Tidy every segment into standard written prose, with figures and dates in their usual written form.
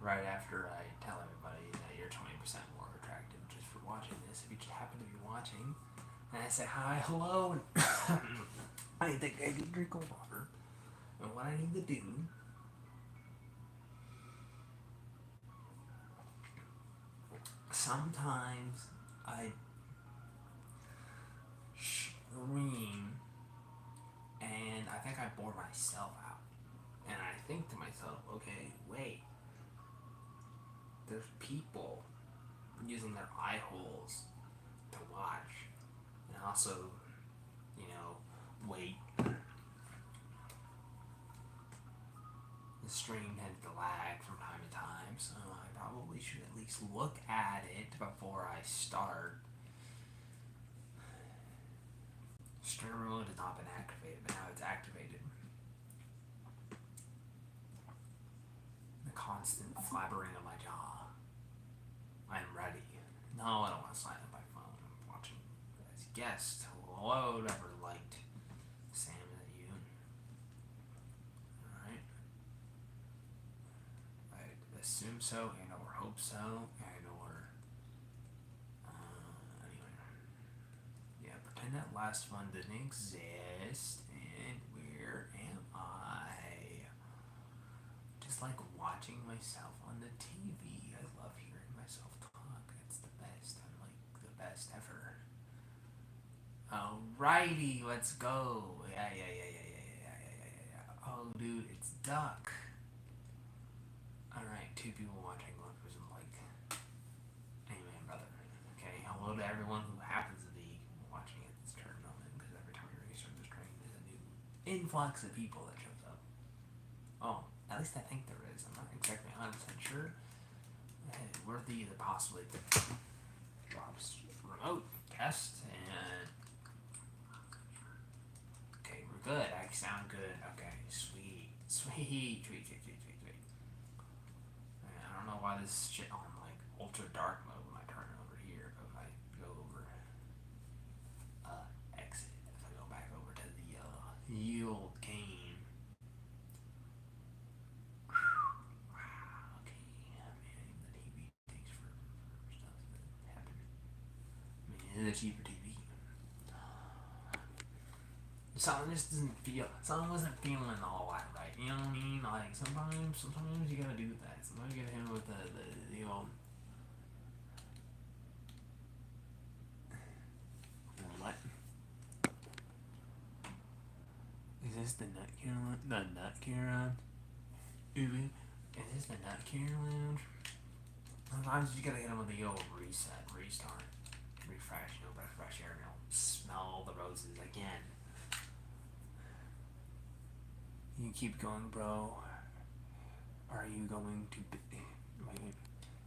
right after I tell everybody that you're 20% more attractive just for watching this, if you just happen to be watching, and I say hi, hello, and I think I need to drink of water, and what I need to do, sometimes I scream, and I think I bore myself out, and I think to myself, okay, wait, there's people using their eye holes to watch, and also, wait. The stream tends to lag from time to time, so I probably should at least look at it before I start. Stream mode has not been activated, but now it's activated. The constant flabbering of my jaw. I am ready. No, I don't want to sign up my phone. I'm watching as a guest. Hello, whatever light. Sam, is that you? Alright. I assume so, and or hope so, and or anyway. Yeah, pretend that last one didn't exist, and where am I? Just like watching myself on the TV. I love hearing myself talk. It's the best. I'm like the best ever. Alrighty, let's go. Yeah. Oh, dude, it's Duck. Alright, two people watching, one person like. Anyway, brother. Okay, hello to everyone who happens to be watching at this current moment, because every time you restart the stream, there's a new influx of people that shows up. Oh, at least I think there is. I'm not exactly 100% sure. Worthy of possibly drops remote test, and okay, we're good. I sound good. Okay, sweet. I don't know why this shit on like ultra dark mode when I turn it over here, but if I go over exit, if I go back over to the yield game. Okay, man, even the TV takes forever for stuff to happen. I mean, it is a cheaper TV. Something just doesn't feel. Something wasn't feeling all that right. You know what I mean? Like sometimes you gotta do that. Sometimes you gotta hit with the old. What? Is this the Nut Care? The Nut Care? Is this the Nut Care Lounge? Sometimes you gotta hit them with the old reset, restart, refresh. Breath of fresh air. Smell the roses again. You keep going, bro. Are you going to wait?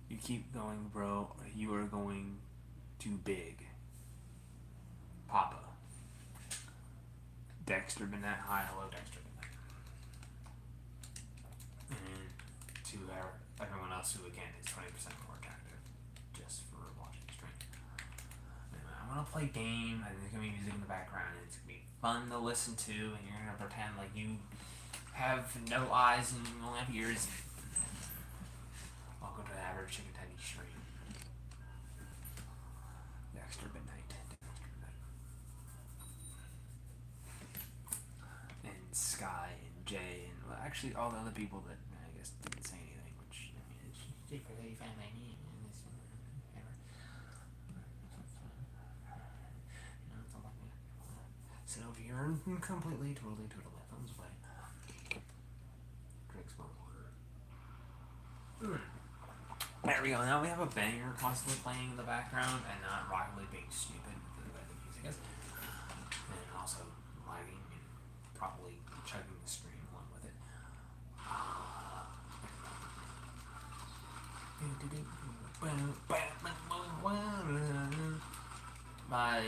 You keep going, bro. You are going too big. Papa. Dexter Bennett. Hi, hello, Dexter Bennett. And to everyone else who, again, is 20% more attractive just for watching the stream. Anyway, I'm going to play a game, and there's going to be music in the background, and it's going to be fun to listen to, and you're going to pretend like you have no eyes and you only have ears. Welcome to the Average Chicken Teddy stream. Dexter Midnight. And Sky and Jay and actually all the other people that I guess didn't say anything, which I mean it's secretly family. Sit over here and completely, totally my thumbs away. Drink some water. There we go. Now we have a banger constantly playing in the background and not Rocket League being stupid with the way the music is. And also lagging and probably chugging the stream along with it. My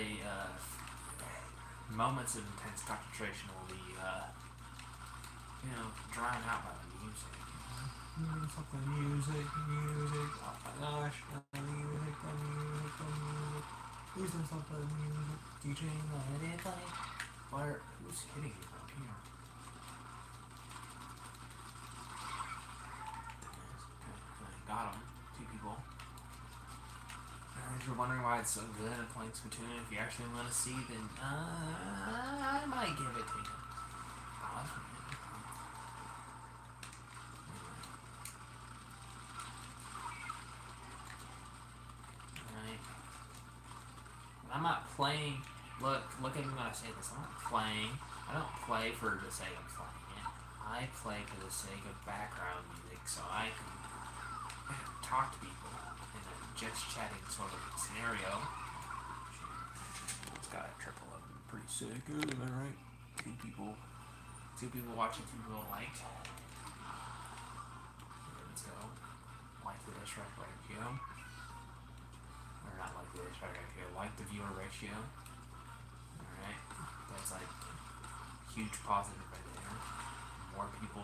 moments of intense concentration will be, drowned out by the music. Fuck the music. Oh my gosh, the music. Please don't stop the music. DJ, let it play. Who's hitting me from here? got them. 2 people. And if you're wondering why it's so good at playing Splatoon, if you actually want to see, then I might give it to you. Right. I'm not playing. Look at me when I say this. I'm not playing. I don't play for the sake of playing it. I play for the sake of background music, so I can talk to people in a just chatting sort of scenario. It's got a triple of them. Pretty sick, am I right? 2 people watching, 2 people liked. Let's go. Like the distract ratio. Or not like the distract ratio, like the viewer ratio. Alright. That's like huge positive right there. More people.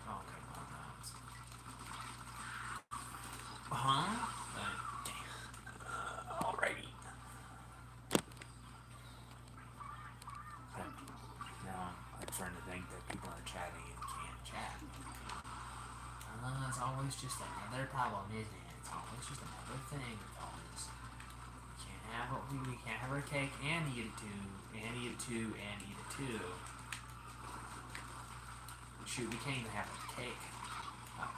Okay, well, that's. Alrighty. Now I'm starting to think that people are chatting and can't chat. It's always just another problem, isn't it? It's always just another thing. It's always we can't have our cake and eat it too, and eat it too, and eat it too. Shoot, we can't even have a cake. Oh.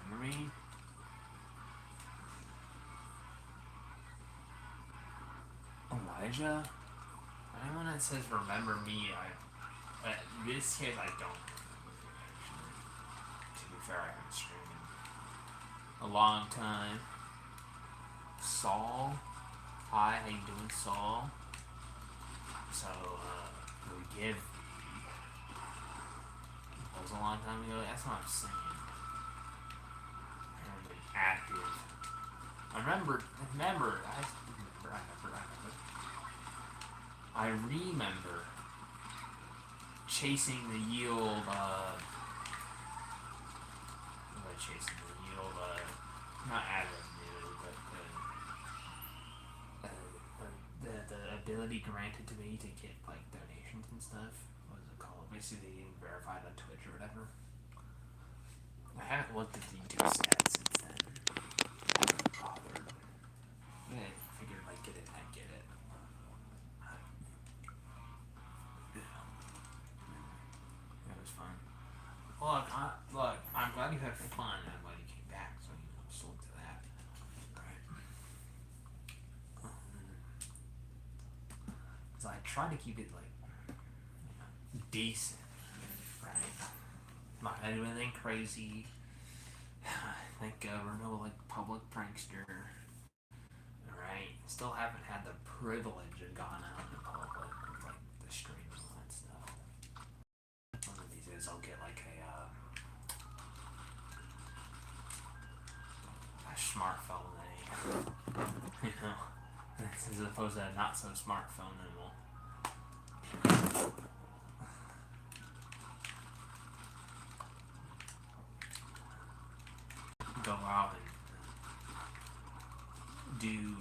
Remember me? Elijah? Anyone that says remember me, in this case I don't. To be fair, I haven't streamed in a long time. Saul? Hi, how you doing, Saul? So, forgive me. That was a long time ago. That's what I'm saying. I haven't been active. I remember chasing the yield, not ad revenue, but the ability granted to me to get, like, donations and stuff. What was it called? Basically, getting verified on Twitch or whatever. I haven't looked at the YouTube stats since then. I haven't bothered. Yeah, I figured if I get it, I get it. It was fun. Look, I'm glad you had fun. I'm glad you came back, so just look to that. Right. So I try to keep it, like, decent, right? Not anything crazy. Thank God we're no, like, public prankster. Right? Still haven't had the privilege of gone out in public with, like, the stream and all that stuff. One of these days I'll get, like, a smartphone thing. You know? As opposed to a not so smartphone, and we'll go out and do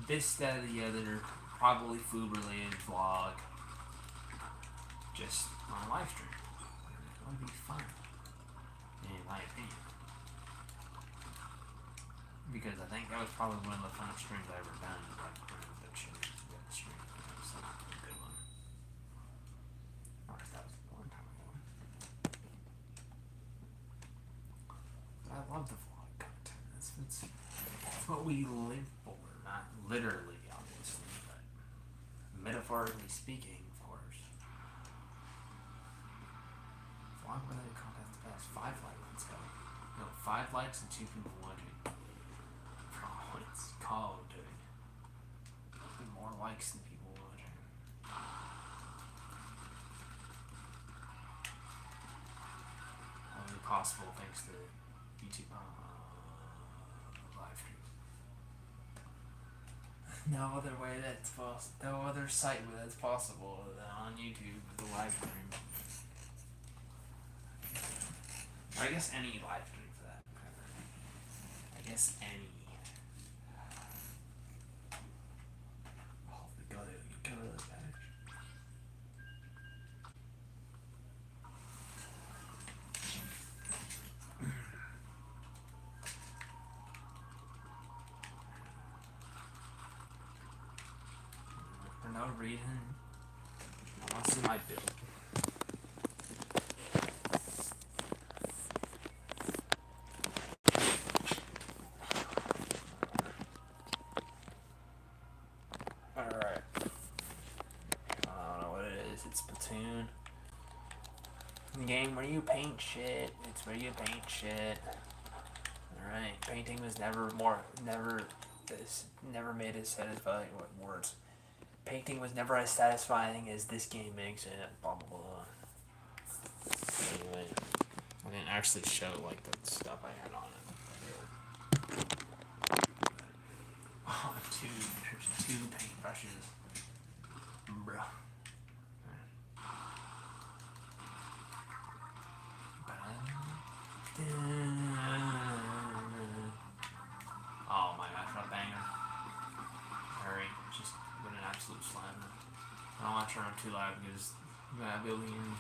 this, that, or the other, probably food related vlog, just on a live stream. It would be fun, in my opinion. Because I think that was probably one of the funnest streams I ever done, like, the stream. That was a good one. Or that was a long time ago. But I love the vlog content. That's what we live for. Not literally, obviously, but metaphorically speaking, of course. Vlog related content is the best. 5 likes, let's go. No, 5 likes and 2 people watching. Oh, it's called, dude. More likes than people watching. Only possible thanks to YouTube live streams. No other way that's possible. No other site where that's possible than on YouTube with a live stream. Or I guess any live stream for that matter. I guess any. Oh, the no reason. I want to see my build. Alright. I don't know what it is. It's Splatoon. The game where you paint shit. It's where you paint shit. Alright. Painting was never made as satisfying. What words? Painting was never as satisfying as this game makes it. Blah blah blah. Anyway, I didn't actually show like the stuff I had on it. Oh, there's two paintbrushes, bruh. Oh my gosh, what a banger! Hurry, just been an absolute slammer. I don't want to turn up too loud because that building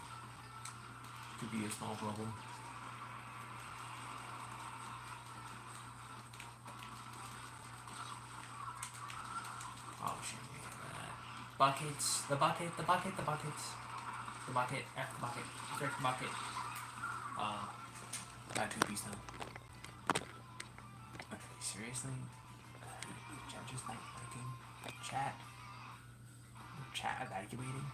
could be a small problem. Oh shit, buckets, the bucket, the bucket, the buckets. The bucket, F the bucket, frick the bucket. Got 2 piece now. Okay, seriously? Chat just not working. Chat evacuating.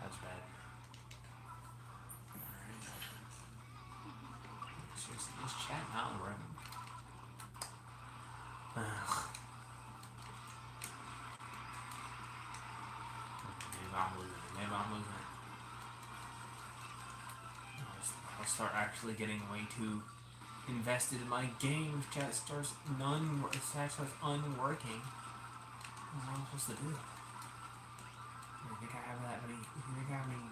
That's bad. Seriously, this chat not working. Maybe I'm losing it. I'll start actually getting way too invested in my game if chat starts unworking. What am I supposed to do? You think I have that many? You think I have any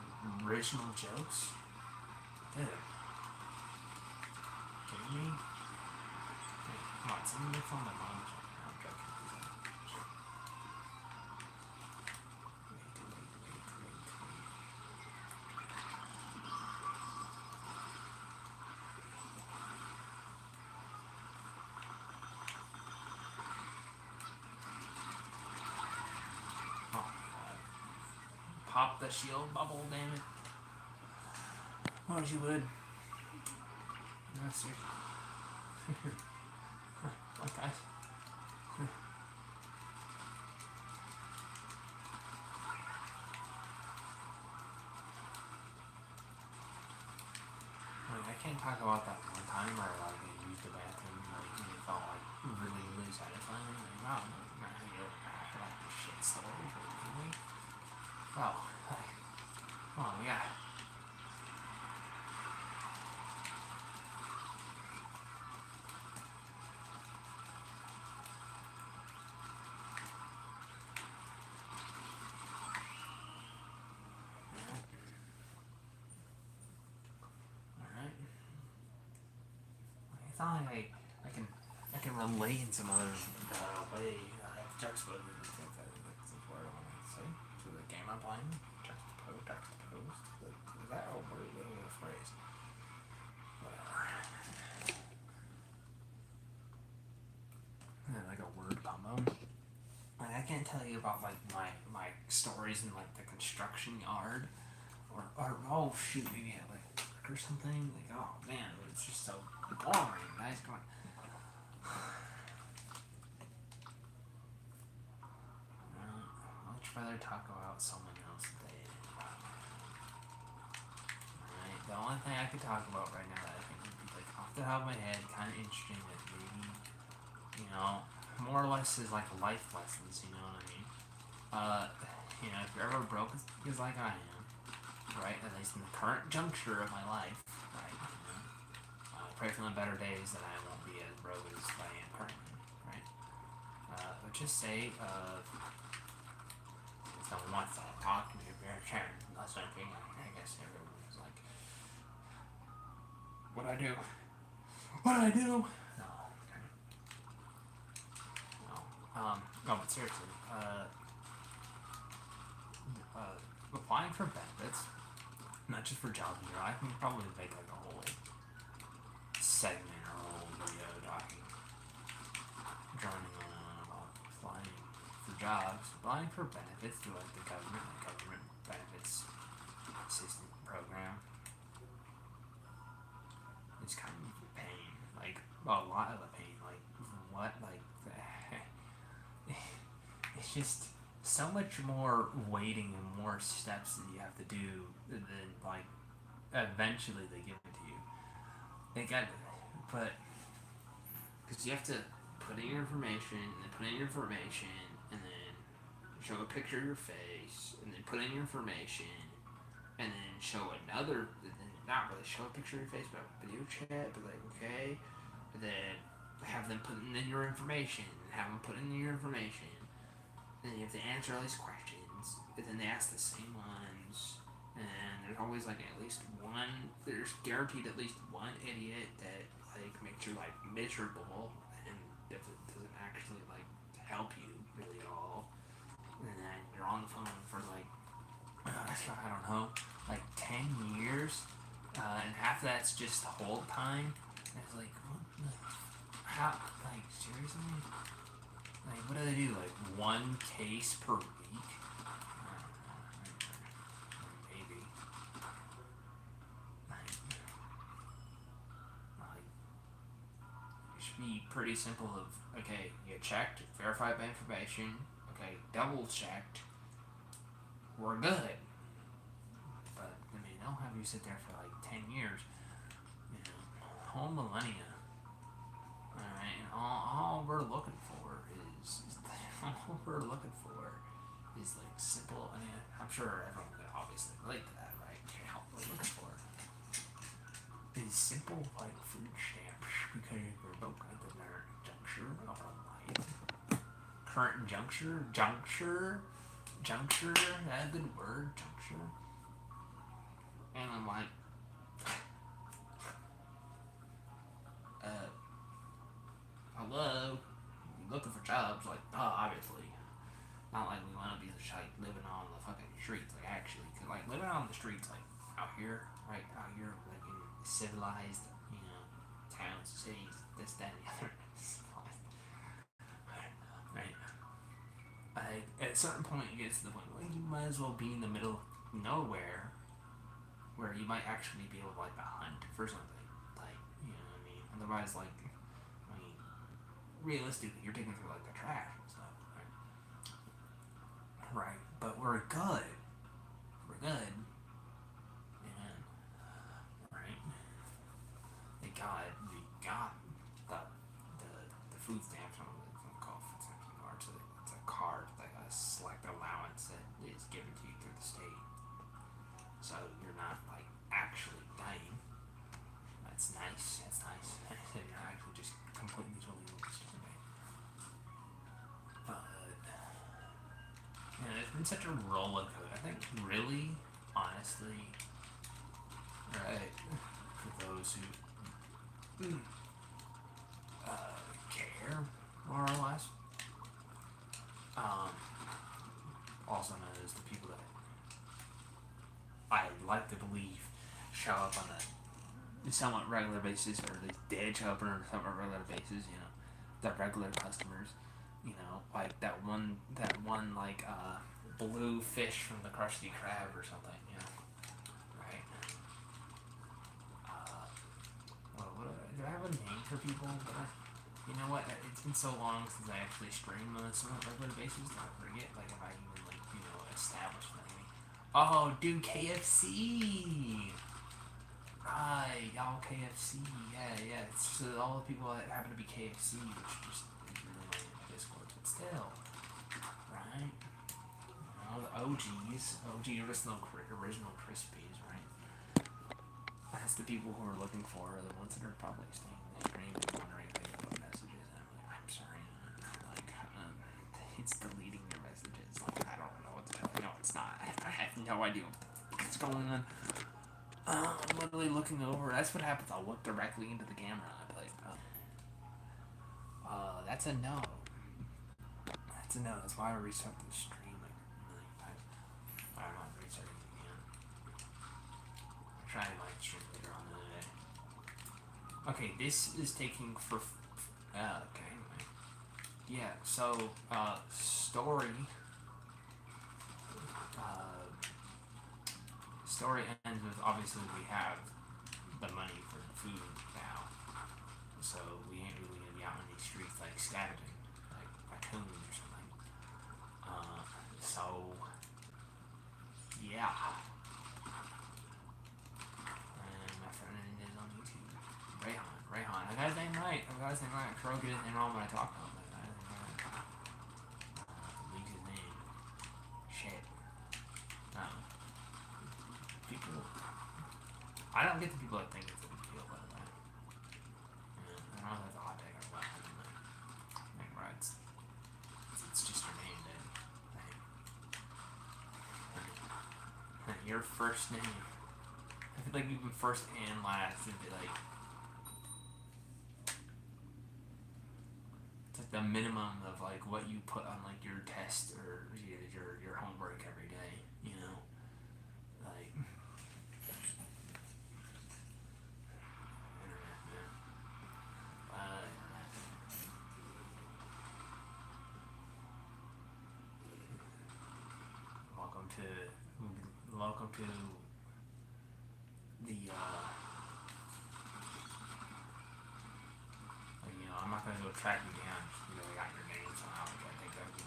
original jokes? Dude. Kidding me? Hey, come on, send me your phone, my mom. I'm joking. Pop the shield bubble, damn it. Oh, you would. That's it. What, guys? I can't talk about that one time where like I used the bathroom like and it felt like really satisfying. Like, wow, I'm not gonna go after like this shit story, but anyway. Wow, like, oh yeah. Alright. It's not like I can relate in some other way. I've juxtaposed it. That's the word I want to say. To the game I'm playing. Juxtaposed. Is that a word or a phrase? Whatever. Like a word combo. Like I can't tell you about like my stories in like the construction yard, or oh shoot, maybe at like work or something. Like oh man, it's just so boring. Guys, come on. I'd much rather talk about someone else's day. Alright, the only thing I could talk about right now that I think would be like off the top of my head, kind of interesting, that maybe, you know, more or less is like life lessons, you know what I mean? You know, if you're ever broke as like I am, right, at least in the current juncture of my life, right, you know, pray for the better days that I won't be as broke as I am currently, right? But just say, someone wants to talk to me, Karen, that's what I'm thinking. I guess everyone was like, what do I do? What do I do? No, okay. No. No, but seriously, applying for benefits, not just for jobs, I can probably make like a whole segment or a whole video talking, droning on about applying for jobs, applying for benefits through like the government benefits assistance program. It's kind of a pain, like a lot of a pain. Like what, like it's just so much more waiting and more steps that you have to do than like eventually they give it to you. They got, but because you have to put in your information and then show a picture of your face and then put in your information and then show another, and then not really show a picture of your face but video chat, but like okay, and then have them put in your information and have them put in your information. And you have to answer all these questions, and then they ask the same ones, and there's always like at least one, there's guaranteed at least one idiot that like makes you like miserable and doesn't actually like help you really at all. And then you're on the phone for like, I don't know, like 10 years, and half of that's just hold time. And it's like, how, like seriously? Like, what do they do? Like, one case per week? Maybe. Like, it should be pretty simple of, okay, you checked, verified my information, okay, double checked, we're good. But, I mean, they'll have you sit there for like 10 years, you know, whole millennia. Alright, and all we're looking for all we're looking for is like simple. I mean, I'm sure everyone could obviously relate to that, right? How we're looking for is simple like food stamps because you're both at the current juncture of our life. Current juncture, that a good word, juncture. And I'm like, hello. Looking for jobs, like, obviously. Not like we want to be like living on the fucking streets, like actually, cause like living on the streets, like out here, right, out here, like in civilized, you know, towns, cities, this, that, and the other, right? Like at a certain point, it gets to the point where you might as well be in the middle of nowhere, where you might actually be able to like hunt for something, like you know what I mean. Otherwise, like. Realistically, you're taking through like the trash and stuff, right? Right, but we're good. We're good. And, right? We got the food stamps on the call food stamps anymore. It's a card, like a select allowance that is given to you through the state. So you're not like actually dying. That's nice. That's nice. You're not actually just completely totally. It's been such a roller coaster. I think really, honestly, right, for those who care, more or less, also known as the people that I like to believe show up on a somewhat regular basis, or they did show up on a somewhat regular basis, you know, the regular customers. You know, like that one like blue fish from the Krusty Krab or something, you know, right? Do I have a name for people? You know what? It's been so long since I actually stream on a somewhat regular basis that I forget, like if I even like you know establish anything. Oh, dude, KFC. Right, all KFC. Yeah. It's all the people that happen to be KFC, which just. Still, right? You know, the OG original Krispies, right? That's the people who are looking for are the ones that are probably staying in the stream and wondering if they can put messages. And I'm like, I'm sorry, like, it's deleting your messages. Like, I don't know what's going on. No, it's not. I have no how I do. What's going on? I'm literally looking over. That's what happens. I'll look directly into the camera. I'm like, that's a no. That's a no. That's why I restart the stream like a million times. I'm not restarting it again. I'll try my stream later on in the day. Okay, this is taking for. Okay, anyway. Yeah, so, story. Story ends with obviously we have the money for the food now, so we ain't really gonna be out on these streets like scavenging, like raccoons or something. So yeah. And my friend is on YouTube. Rayhan. I got his name right. I sure I'll get his name wrong when I talk to him. But I got his name right. Leak his name. Shit. No. People. I don't get the people that think it's a big deal, by the way. Yeah, I don't know if that's a hot take or what. Like, right, it's just your name, dude. Like, your first name. I feel like you would first and last would be like. It's like the minimum of like what you put on like your test or your homework every day, you know? Like. Welcome to the, like, you know, I'm not gonna go track you down just because I got your name somehow. Like, I think that would be,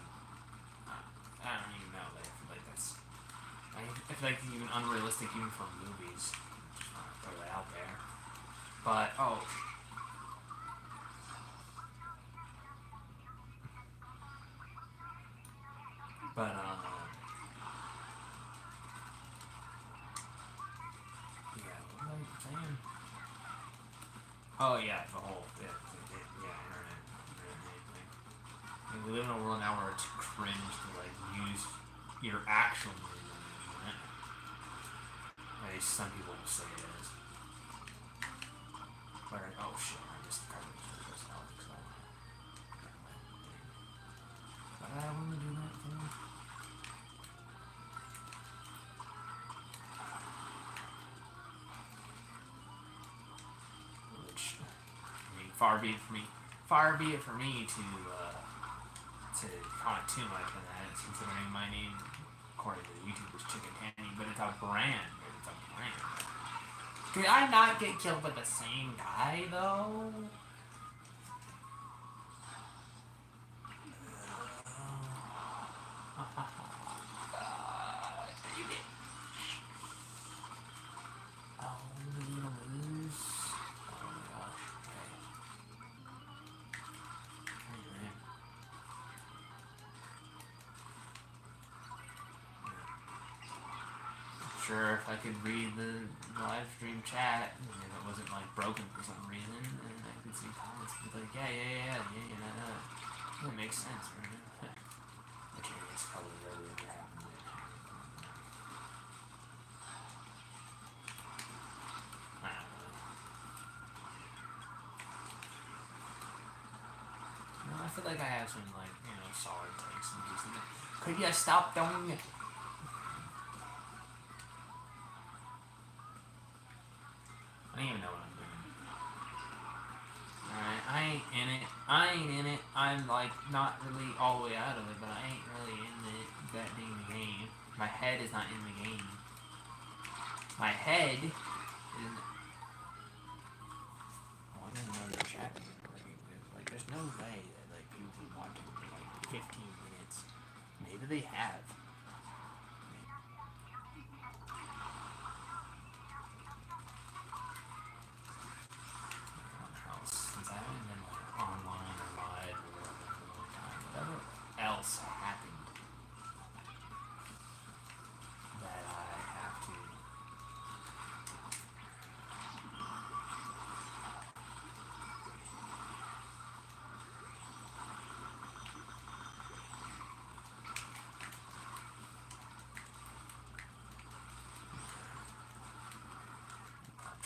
I don't even know, like, I feel like that's, I feel like it's even unrealistic even for movies. Just wanna throw that out there. But, yeah, what was I saying? Oh, yeah, the whole, internet thing. I mean, we live in a world now where it's cringe to, like, use your actual name on the internet. At least some people will say it is. But, oh shit, I just covered this out because I got my thing. But I want to do that thing. Which, I mean, far be it for me to comment too much on that, considering my name, according to YouTube, is Chicken Tanny, but it's a brand. It's a brand. Did I not get killed by the same guy, though? You did. Oh, we're gonna lose. Oh my gosh. Okay. Anyway. Sure, if I could read the live stream chat, and if it wasn't like broken for some reason, and I could see comments be like, yeah, that makes sense, right? Which I guess probably rarely ever happened. I don't know. You know, I feel like I have some like, you know, solid takes and these things. Could you stop doing it? I don't even know what I'm doing. Alright, I ain't in it. I'm like not really all the way out of it, but I ain't really in it that being the game. My head is not in the game. My head is in the... Oh, I didn't know they were chatting. Like, there's no way that like people would watch it for like 15 minutes. Maybe they have. Since I haven't been like online or live or whatever for a long time, whatever else happened that I have to.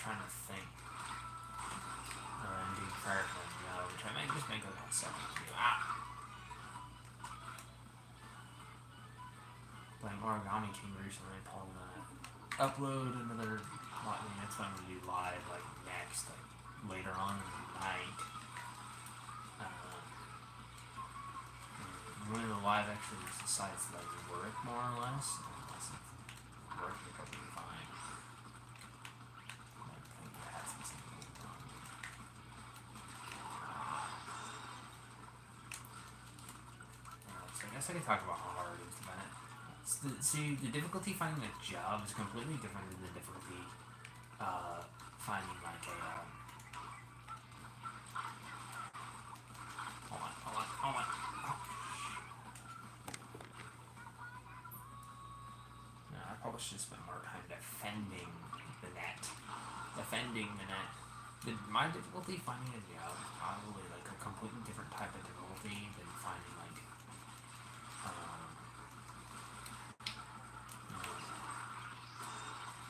trying to think. And do Fairfield, which I might just make like a second video. Like Origami King recently told upload another. I mean, that's when we do live, like next, like later on in the night. When the live actually decides to like work more or less, unless it's working perfectly fine. I think it has to be something wrong. So I guess I could talk about how hard it is to find it. See, the difficulty finding a job is completely different than the difficulty finding like a hold on. No, I probably should spend more time defending the net. My difficulty finding a job is probably like a completely different type of difficulty than finding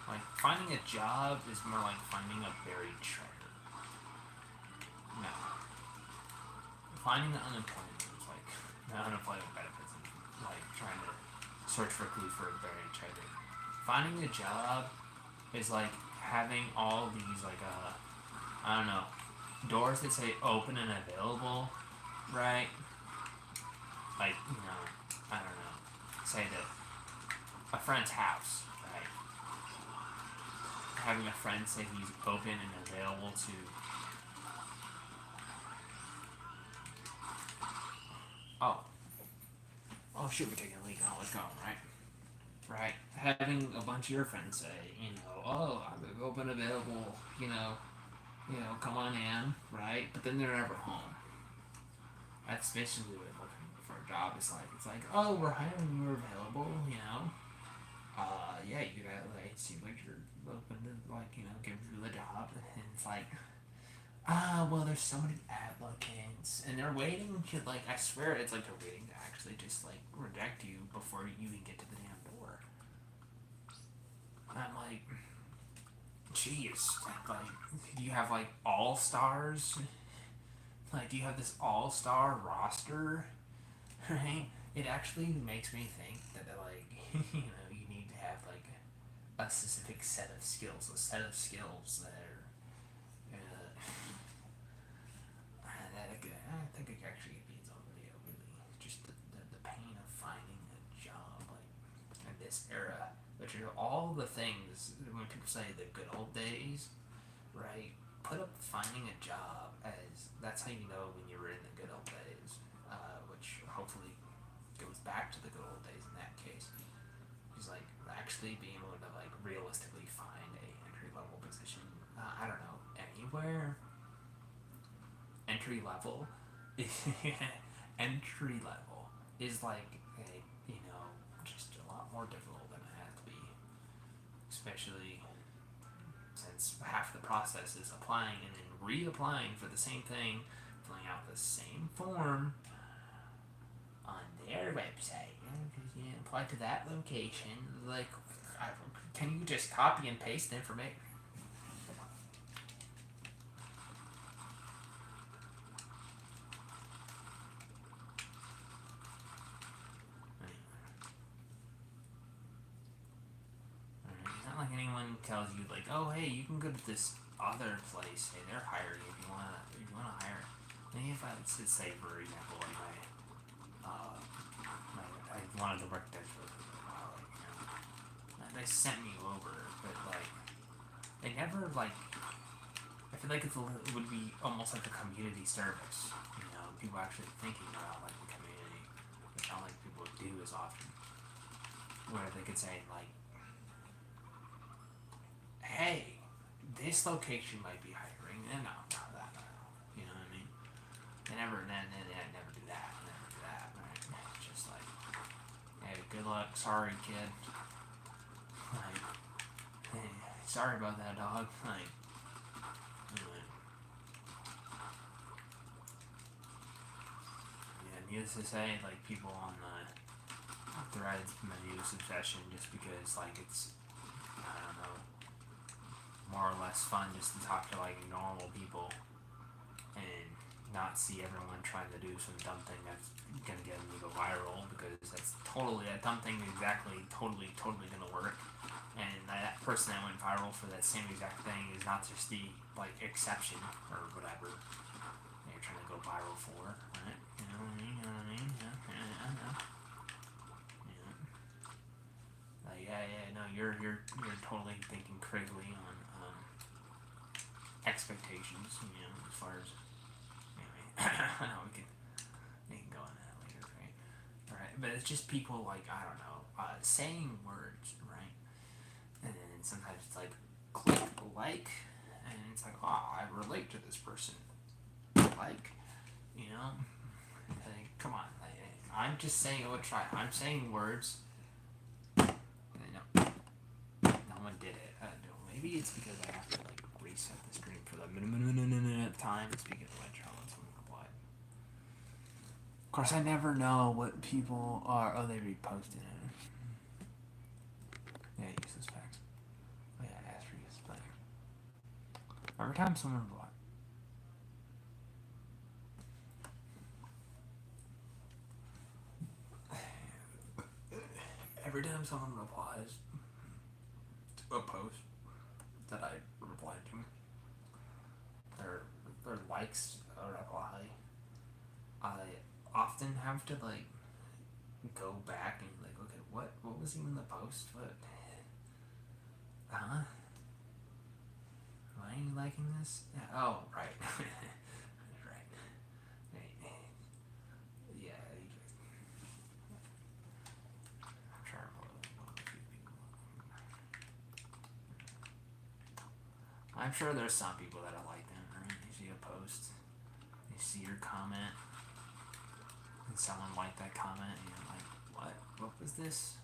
like finding a job is more like finding a buried treasure. No. Finding unemployment is like the unemployment benefits and like trying to search for clues for a buried treasure. Finding a job is like having all these like I don't know, doors that say open and available, right? Like, I don't know, say that a friend's house, right? Having a friend say he's open and available to oh shoot, we're taking a leak. Oh, let's go, right? Having a bunch of your friends say, oh, I'm open, available, come on in, right? But then they're never home. That's basically what looking for a job is like. It's like, oh, we're hiring, you're available, yeah, you got, like, it seems like you're open to, like, give you the job, and it's like, well, there's so many applicants, and they're waiting to, like, I swear it's like they're waiting to actually just, like, reject you before you even get to the damn door. And I'm like, geez, like, do you have, like, all-stars? Like, do you have this all-star roster? Right? It actually makes me think that, like, you need to have, like, a specific set of skills, that are, I think it actually could be its own video, really. Just the pain of finding a job, like, in this era. Which are all the things, when people say the good old days, right? Put up finding a job as, that's how you know when you were in the good old days, which hopefully goes back to the good old days in that case. Is like, actually being able to, like, realistically find a entry-level position, I don't know, anywhere. Entry level is like just a lot more difficult than it has to be, especially since half the process is applying and then reapplying for the same thing, filling out the same form on their website. Apply to that location. Like, can you just copy and paste information? Like anyone tells you, like, oh, hey, you can go to this other place, hey, they're hiring if you wanna hire. Maybe if I should say, for example, like I wanted to work there for a while, like, they sent me over, but like they never, like, I feel like it would be almost like a community service, people actually thinking about, like, the community, which I don't think people would do as often, where they could say, like, hey, this location might be hiring, and no, you know what I mean? They never do that, right? It's just like, hey, good luck, sorry, kid. Like, hey, sorry about that, dog. Like, anyway. Yeah, needless to say, like, people on the threads menu suggestion just because, like, it's, I don't know, more or less fun just to talk to like normal people and not see everyone trying to do some dumb thing that's gonna get them to go viral, because that's totally that dumb thing totally gonna work. And that person that went viral for that same exact thing is not just the like exception or whatever that you're trying to go viral for, right? You know what I mean? You know what I mean? Yeah, I know. Yeah. Like no, you're totally thinking critically on expectations, you know, as far as anyway. No, we can go on that later, right? Alright, but it's just people like, I don't know, saying words, right? And then sometimes it's like click like, and it's like, oh, I relate to this person, like, you know, like, come on, like, I'm just saying, I'm saying words. No, no one did it. Maybe it's because I have to like reset the stream for the minute time. Speaking of which, I'll let someone reply. Of course, I never know what people are. Oh, they reposted it. Yeah, useless facts. Oh yeah, Asterisk is better. Every time someone replies. Every time someone replies to a post that I replied to, their likes a reply, I often have to like go back and like, okay, what was even the post? What? Huh? Why are you liking this? Yeah, oh, right. Right. Yeah. I'm sure I'm sure there's some people that are like them, right? You see a post, you see your comment, and someone liked that comment, and you're like, what? What was this?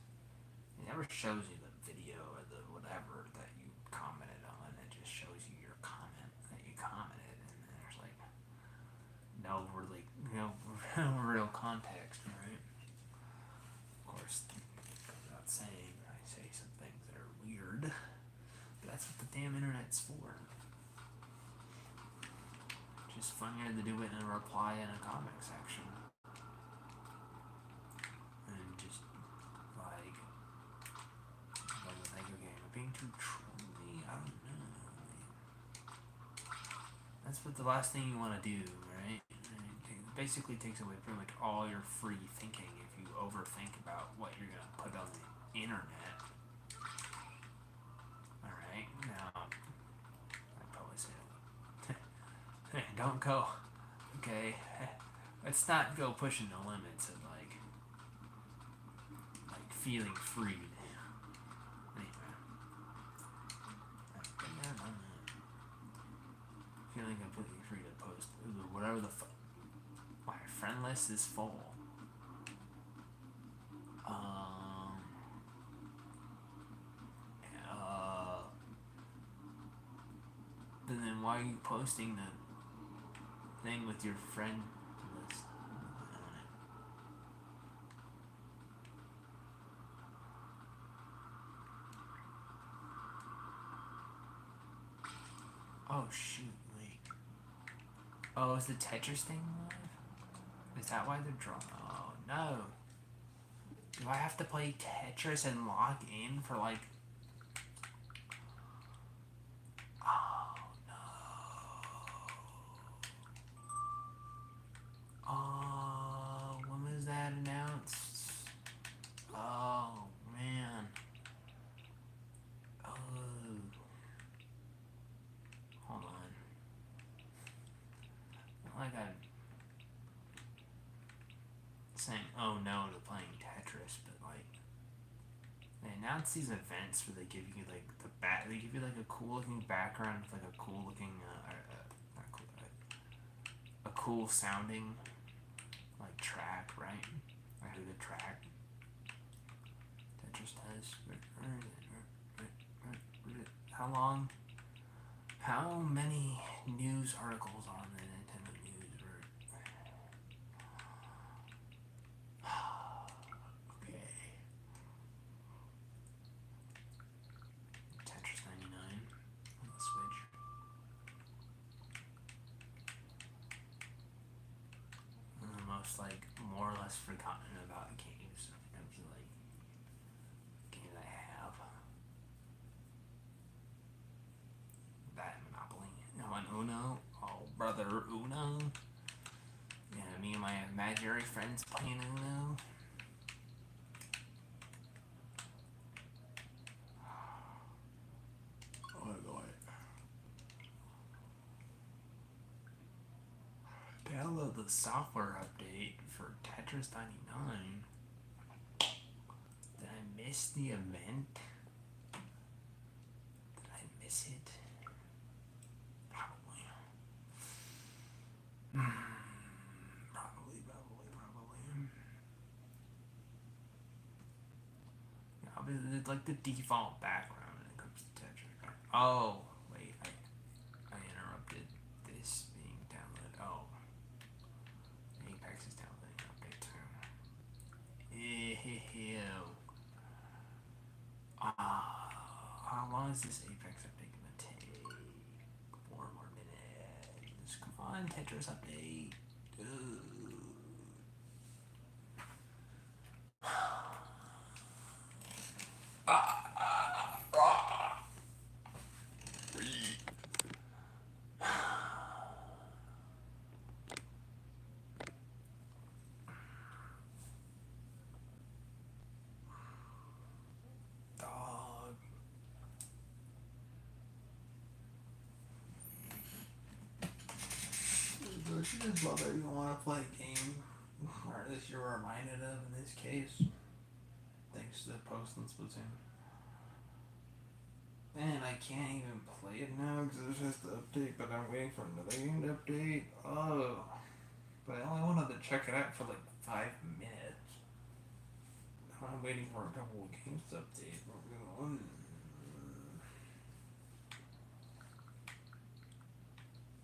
It never shows you the video or the whatever that you commented on. It just shows you your comment that you commented, and then there's like no really, real context, right? Of course, without saying, I say some things that are weird, but that's what the damn internet's for. Just funnier to do it in a reply in a comic section. And just like, okay, am I being too trolly? I don't know. That's what the last thing you want to do, right? It basically takes away pretty much all your free thinking if you overthink about what you're going to put on the internet. Alright, now, I'd probably say, don't go, okay, let's not go pushing the limits of like feeling free. Anyway, feeling completely free to post whatever the fuck. My friend list is full. But then why are you posting the thing with your friend list on it? Oh shoot, wait. Oh, is the Tetris thing live? Is that why they're drawing? Oh no. Do I have to play Tetris and log in for like... Oh no. Oh, when was that announced? Oh man. Oh. Hold on. Not like I'm saying oh no to playing Tetris, but like they announce these events where they give you like they give you like a cool looking background with like a cool looking a cool sounding like track, right? Like a good track. Tetris does. How long? How many news articles on the Nintendo News were... Okay. Tetris 99. Let's almost forgotten about games. I feel like games I have. That Monopoly. No, on Uno. Oh, brother, Uno. Yeah, me and my imaginary friends playing Uno. Oh, Lord. Download the software update for Tetris 99. Did I miss the event? Did I miss it? Probably. Probably. It's like the default background when it comes to Tetris. Right? Oh, wait, I interrupted this being downloaded. Oh, Apex is downloading update too. Ew. How long is this Apex update gonna take? 4 more minutes. Come on, Tetris update. Dog. Don't you just love that you want to play a game, or at least you're reminded of in this case, thanks to the post on Splatoon. Man, I can't even play it now because it's just the update, but I'm waiting for another game to update. Oh, but I only wanted to check it out for like 5 minutes. Now I'm waiting for a couple of games to update.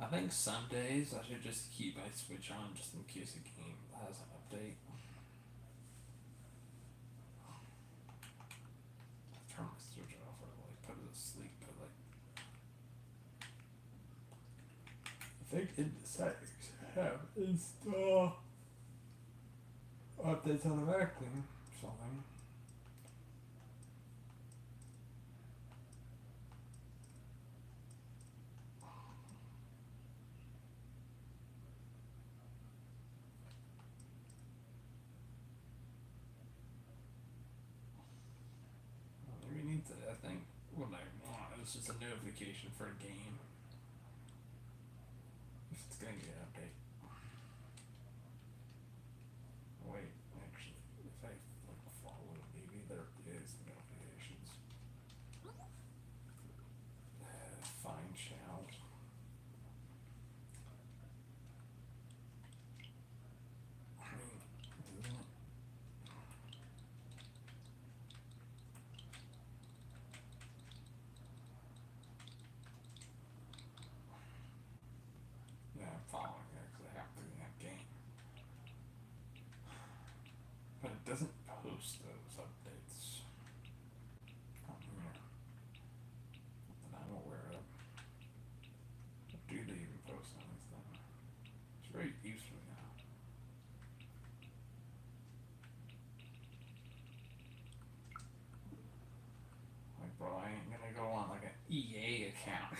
I think some days I should just keep my Switch on just in case a game has an update. I turn my Switch off or like put it to sleep, but like I think in the settings I have install updates automatically or something. We need to, I think, what I want is just a notification for a game. If it's gonna get an update. Wait, actually, if I like follow, maybe there is notifications. Find channels. I mean, isn't it? Yeah, I'm following it because I have to in that game. But it doesn't post those updates on here that I'm aware of. Do they even post anything? It's very useful now. Like, bro, I ain't gonna go on like an EA account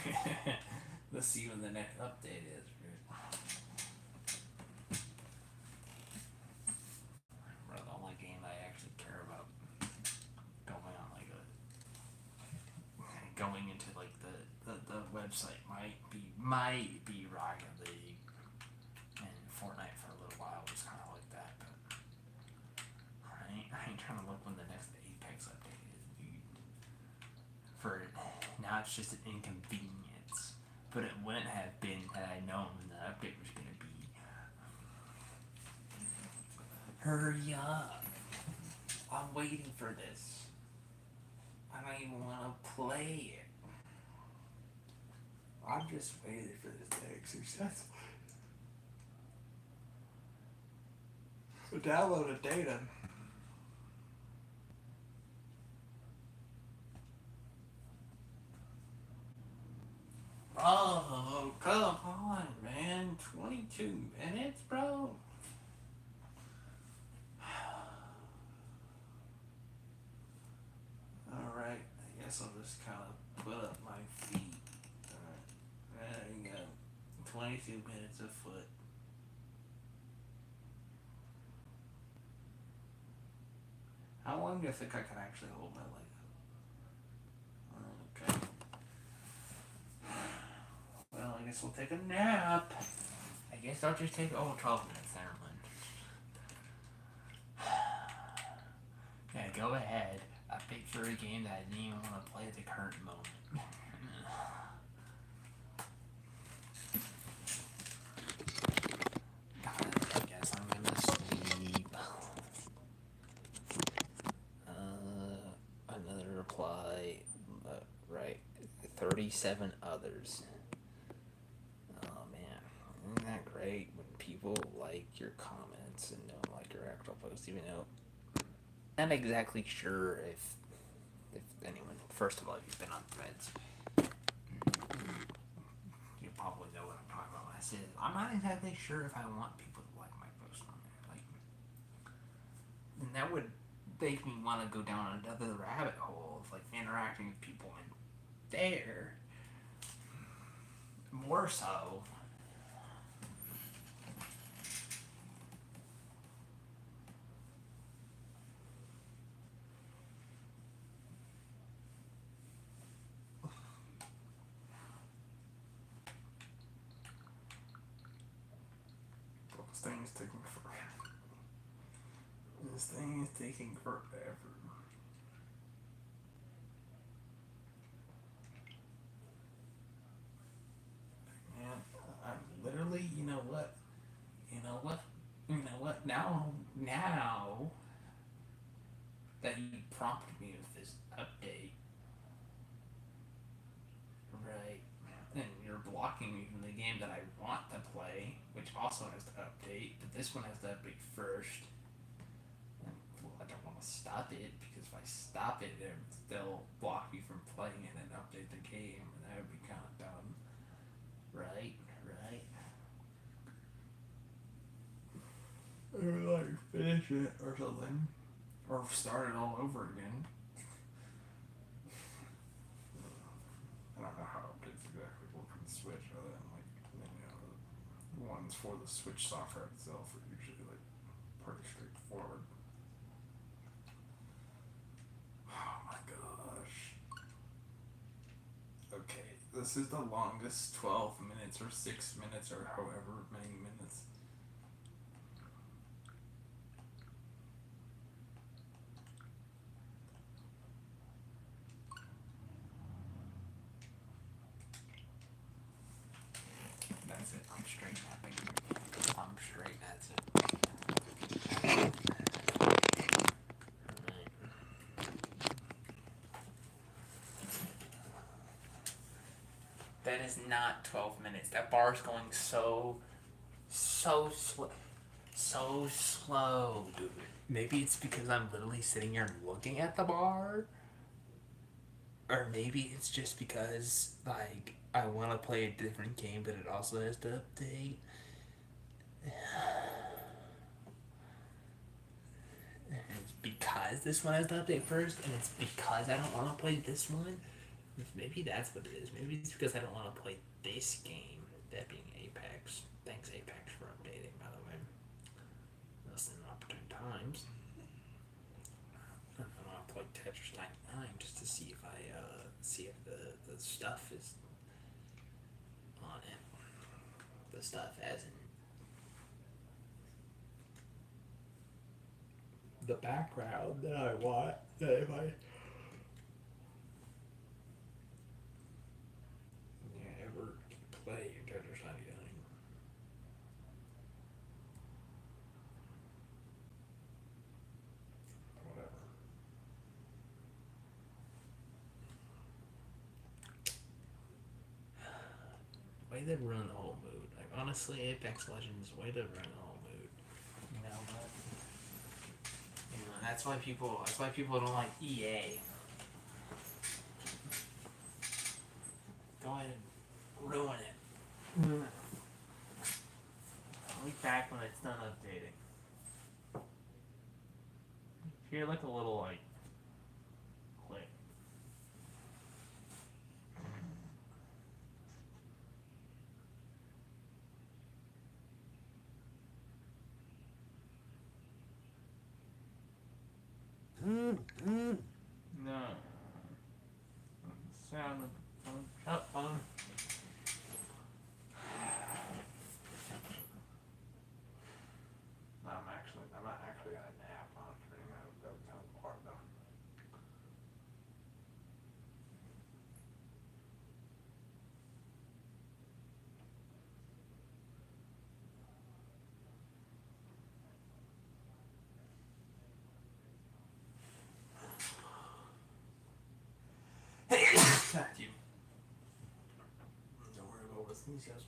to see when the next update is. Bro, the only game I actually care about going on like a going into like the website might be Rocket League, and Fortnite for a little while was kind of like that, but I ain't trying to look when the next Apex update is, dude. For now, it's just an inconvenience, but it wouldn't have been had I known when the update was gonna be. Hurry up! I'm waiting for this. I don't even want to play it. I'm just waiting for this to exercise. Download a data. Oh, come on, man. 22 minutes, bro? guess I'll just kind of put up my feet. Alright. There you go. 22 minutes of foot. How long do you think I can actually hold my leg up? Okay. Well, I guess we'll take a nap. I guess I'll just take 12 minutes. Never mind. Yeah, go ahead. Update for a game that I didn't even want to play at the current moment. I guess I'm gonna sleep. Another reply. Right. 37 others. Oh man. Isn't that great when people like your comments and don't like your actual post, even though I'm not exactly sure if anyone. First of all, if you've been on Threads, you probably know what I'm talking about when I say it. I'm not exactly sure if I want people to like my post on there. Like, and that would make me want to go down another rabbit hole of like interacting with people in there. More so. This thing is taking forever. This thing is taking forever. Man, I'm literally, you know what? Now that you prompted me with this update, right? And you're blocking me from the game that I want to play, which also has to update, but this one has to update first. And, well, I don't want to stop it because if I stop it, it would still block me from playing it and update the game, and that would be kind of dumb, right? Or like finish it or something, or start it all over again. I don't know how updates exactly work on the Switch, other than like the ones for the Switch software itself are usually like pretty straightforward. Oh my gosh. Okay, this is the longest 12 minutes or 6 minutes or however many minutes. That's it. I'm straight napping. I'm straight. That's it. That is not 12 minutes. That bar is going so slow, dude. Maybe it's because I'm literally sitting here looking at the bar. Or maybe it's just because, like, I want to play a different game, but it also has to update. And it's because this one has to update first, and it's because I don't want to play this one. Maybe that's what it is. Maybe it's because I don't want to play this game, that being Apex. Thanks, Apex, for updating, by the way. Less than opportune times. I want to play Tetris 99 just to see if see if the stuff is on it. The stuff as in the background that I want. That if I ever play Tetris 99. Whatever. Way to ruin the whole mood. Like, honestly, Apex Legends, way to ruin the whole mood. You know what? That's why people don't like EA. Go ahead and ruin it. I'll be back when it's done updating. Hear like a little like click. No. Sound of the phone. Shut phone. I'm not actually gonna nap on screen. That would sound hard though. Thank you. Don't worry about what's these guys.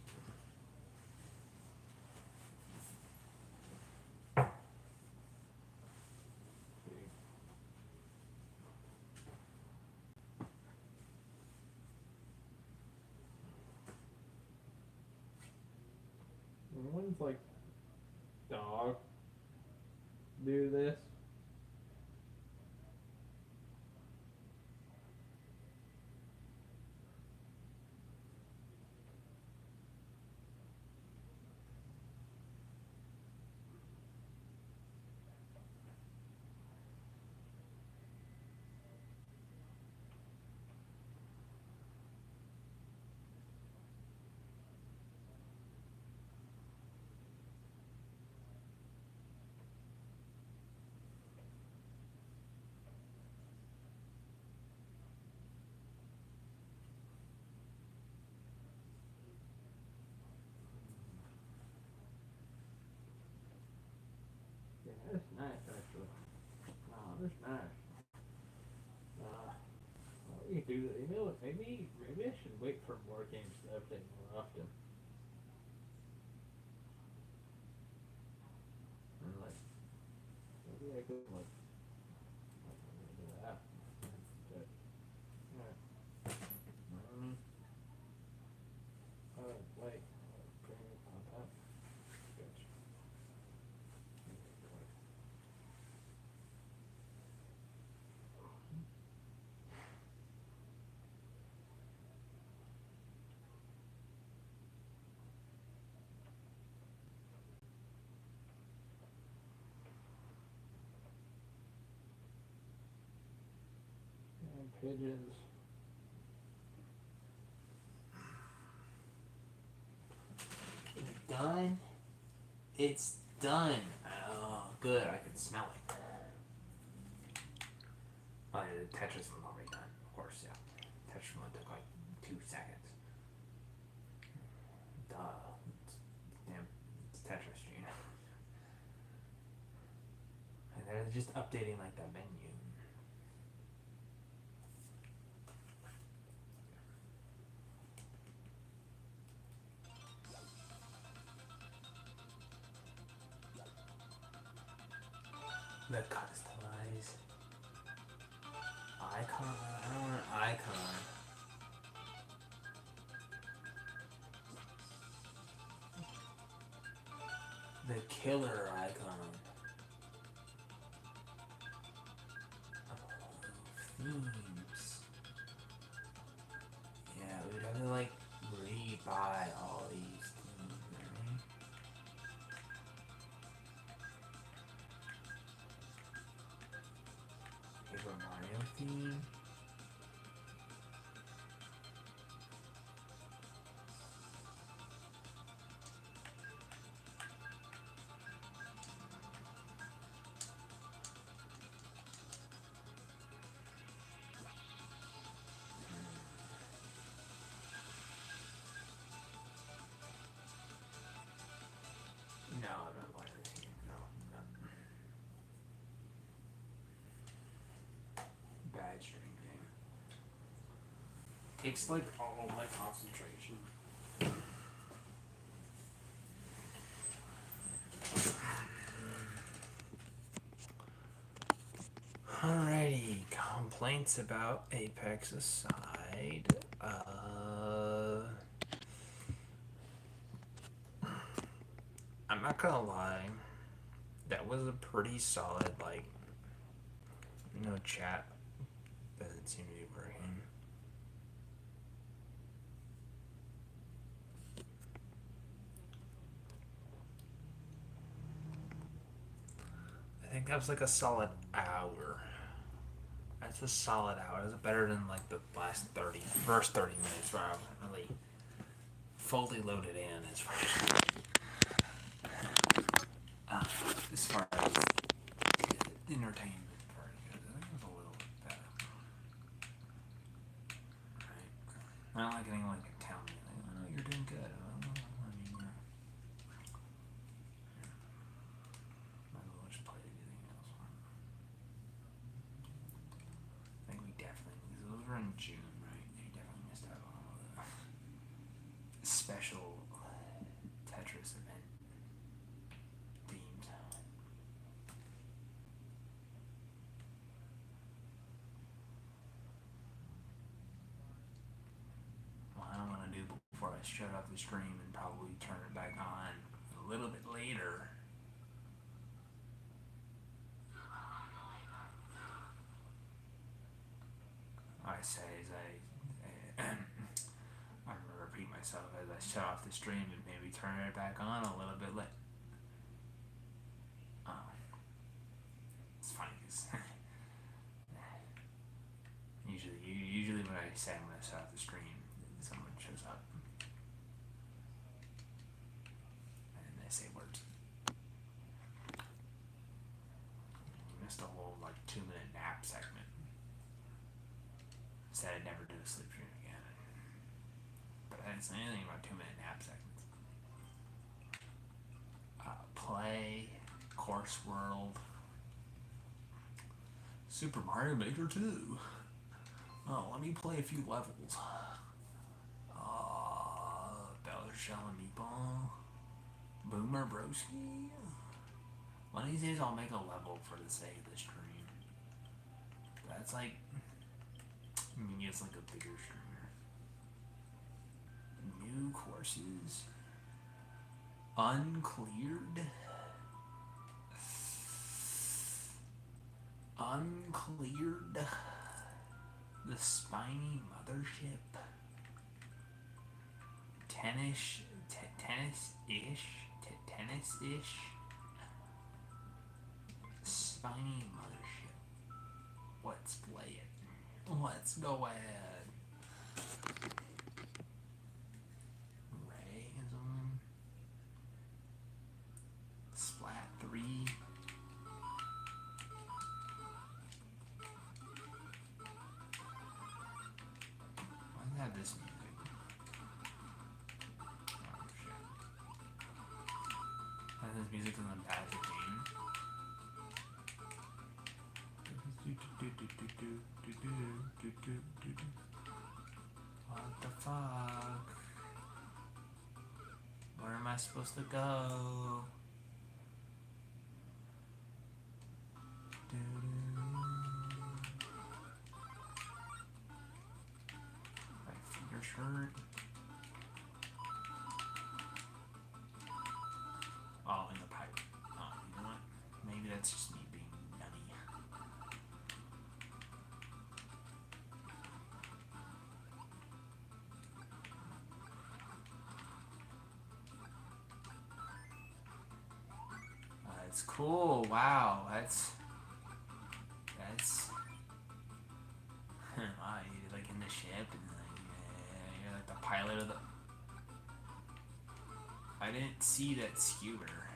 One's like dog do this. Yeah, that's nice actually. Oh, that's nice. What you do? You know what? Maybe I should wait for more games to update more often. And like maybe I could like do that. But, yeah. Um, wait. Bring it on top. Gotcha. And pigeons. Done. It's done. Oh, good. I can smell it. Oh, yeah, the Tetris one already done. Of course, yeah. Tetris one took like 2 seconds. Duh. Damn. It's Tetris, Gene. And they're just updating like the menu. The customize icon. I don't want an icon. The killer icon. Oh, themes. Yeah, we'd have to like rebuy all these themes. Right? Paper Mario theme. No, I'm not buying this game. No, not. Bad stream game. Takes like all my concentration. Alrighty, complaints about Apex aside, I'm not gonna lie, that was a pretty solid, like, chat doesn't seem to be working. I think that was like a solid hour. That's a solid hour. It's better than like the last first 30 minutes where I wasn't really fully loaded in as far as entertainment part goes. I think it was a little bit better. Right? I don't like anyone can tell me, like, oh, no, you're doing good. I mean, might as well just play anything else. I think we definitely, because those were in June, right? You definitely missed out on all the special Tetris event themes. What I want to do before I shut off the stream and probably turn it back on a little bit later. I say as I'm gonna repeat myself as I shut off the stream and maybe turn it back on a little bit late. Oh, it's funny because usually when I say I'm gonna shut off the stream, someone shows up and they say words. You missed a whole like 2-minute nap segment. Said I'd never do a sleep stream again. But I didn't say anything about 2-minute nap segments. Play, Course World, Super Mario Maker 2. Oh, let me play a few levels. Bowser Shell and Meatball, Boomer Broski. One of these days I'll make a level for the sake of the stream. That's like, I mean, it's like a bigger streamer. New courses. Uncleared. Uncleared. The Spiny Mothership. Tennis-ish. Spiny Mothership. Let's play it. Let's go ahead. Ray is on. Splat 3. Why does it have this music? Oh shit. This music isn't bad for game. What the fuck? Where am I supposed to go? My finger shirt. Oh, in the pipe. Oh, you know what? Maybe that's just me being nutty. That's cool. Wow, that's wow, you're like in the ship and like, you're like the pilot of the. I didn't see that skewer.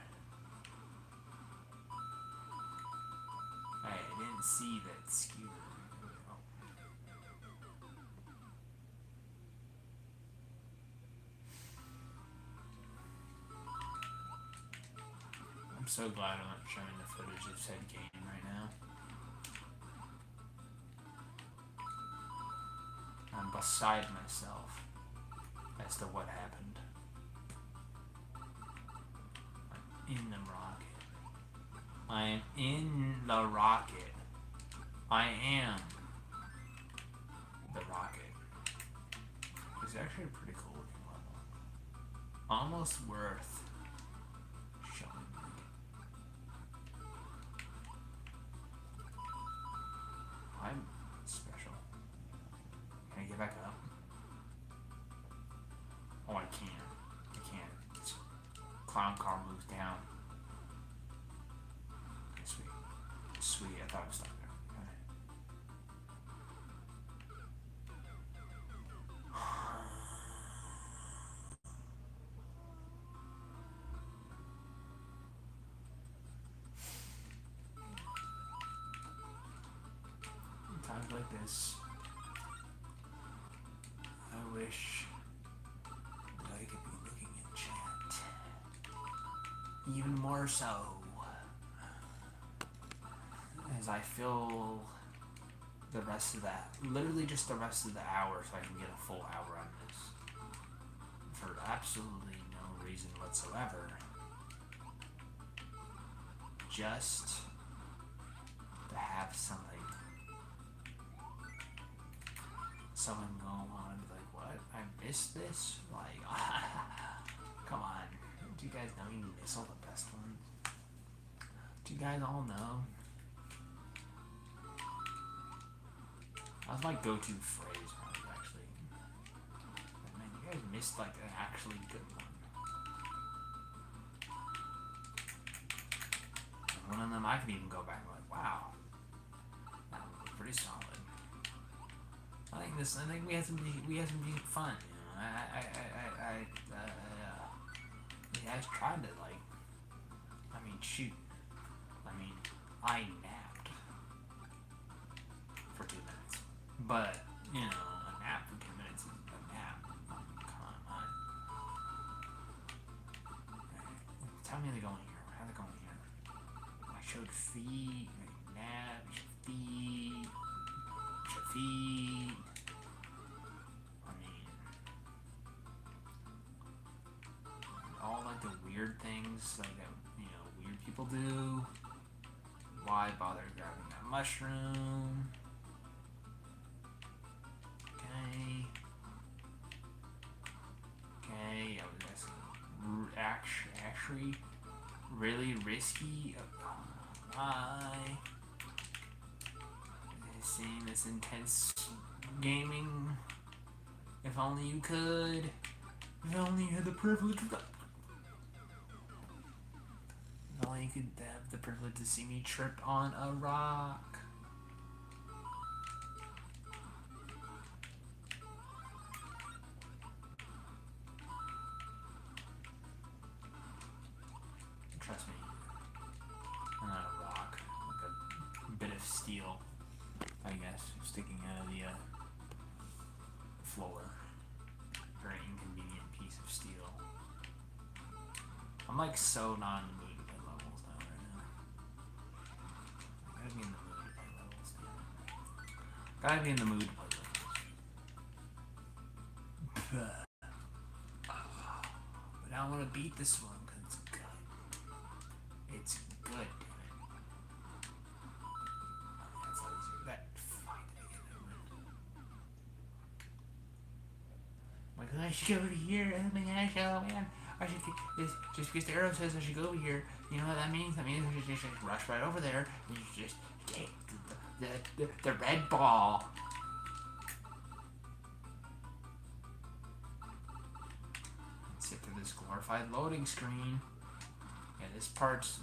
I didn't see that skewer. Oh. I'm so glad I'm not showing the footage of said game right now. I'm beside myself as to what happened. I'm in the rocket. I am in the rocket. I am the rocket. It's actually a pretty cool looking level. Almost worth showing you. I'm special. Can I get back up? Oh, I can. I can. It's clown car moves down. Okay, sweet. Sweet, I thought I was stuck there. Okay. this. I wish that I could be looking in chat. Even more so. As I fill the rest of that, literally just the rest of the hour so I can get a full hour on this. For absolutely no reason whatsoever. Just to have something. Someone go on and be like, what? I missed this? Like, come on. Do you guys know you miss all the best ones? Do you guys all know? That was my go-to phrase when I was actually... Like, man, you guys missed like an actually good one. And one of them I could even go back and be like, wow. That was pretty solid. I think we had some decent fun, you know. I tried to like. I mean, shoot. I napped for 2 minutes, but you know, a nap for 2 minutes is a nap. Come on. Tell me they're going here. How are they going here? I showed feet. Nap. Feet. Feet. I mean, all like the weird things like that, you know, weird people do. Why bother grabbing that mushroom? Okay. I was actually really risky. Why? Seeing this intense gaming. If only you could. If only you had the privilege of that. If only you could have the privilege to see me trip on a rock. Trust me. I'm not a rock. Like a bit of steel, I guess, sticking out of the floor. Very inconvenient piece of steel. I'm like so not in the mood to play levels now right now. I gotta be in the mood to play levels now. Gotta be in the mood to play levels. But I want to beat this one because it's good. It's good, damn it. That's all easier. That fight I get. I should go over here. Oh my gosh, oh man. I should just because the arrow says I should go over here. You know what that means? That means I should just rush right over there and you just take the red ball. Sit through this glorified loading screen. Yeah, this part's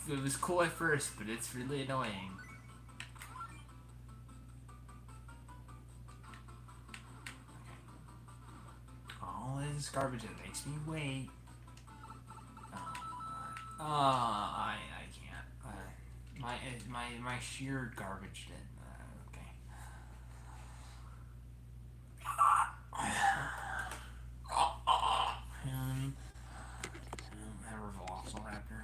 it was cool at first, but it's really annoying. All this garbage that makes me wait. I can't. My sheer garbage did. Okay. That Velociraptor.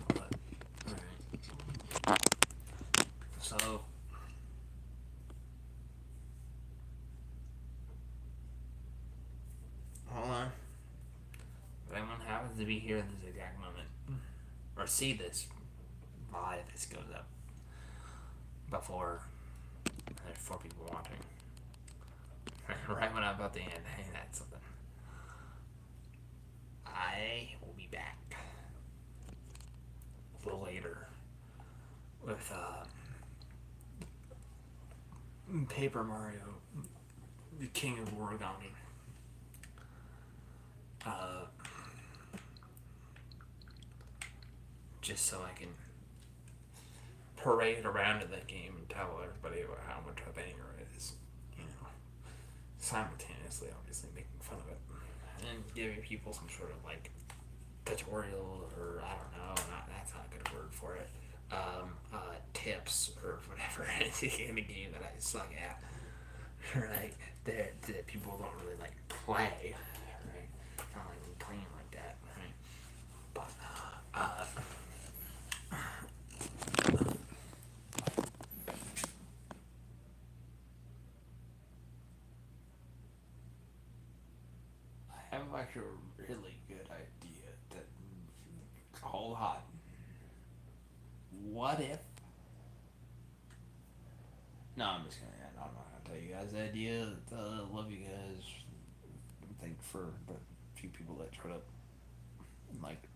But, alright. So. Hold on. If anyone happens to be here at this exact moment, or see this while this goes up, before there's 4 people watching, right when I'm about to end, hey, that's something. I will be back a little later with Paper Mario, the King of Origami. Just so I can parade around in that game and tell everybody about how much a banger it is, you know, simultaneously obviously making fun of it and giving people some sort of like tutorial, or I don't know, that's not a good word for it, tips or whatever in a game that I suck at, right? That people don't really like play, right? Not like playing like that, right? But I have actually a really good idea that hold on. What if? No, I'm just kidding. I'm not gonna tell you guys the idea. Love you guys. Thanks for the few people that showed up. Like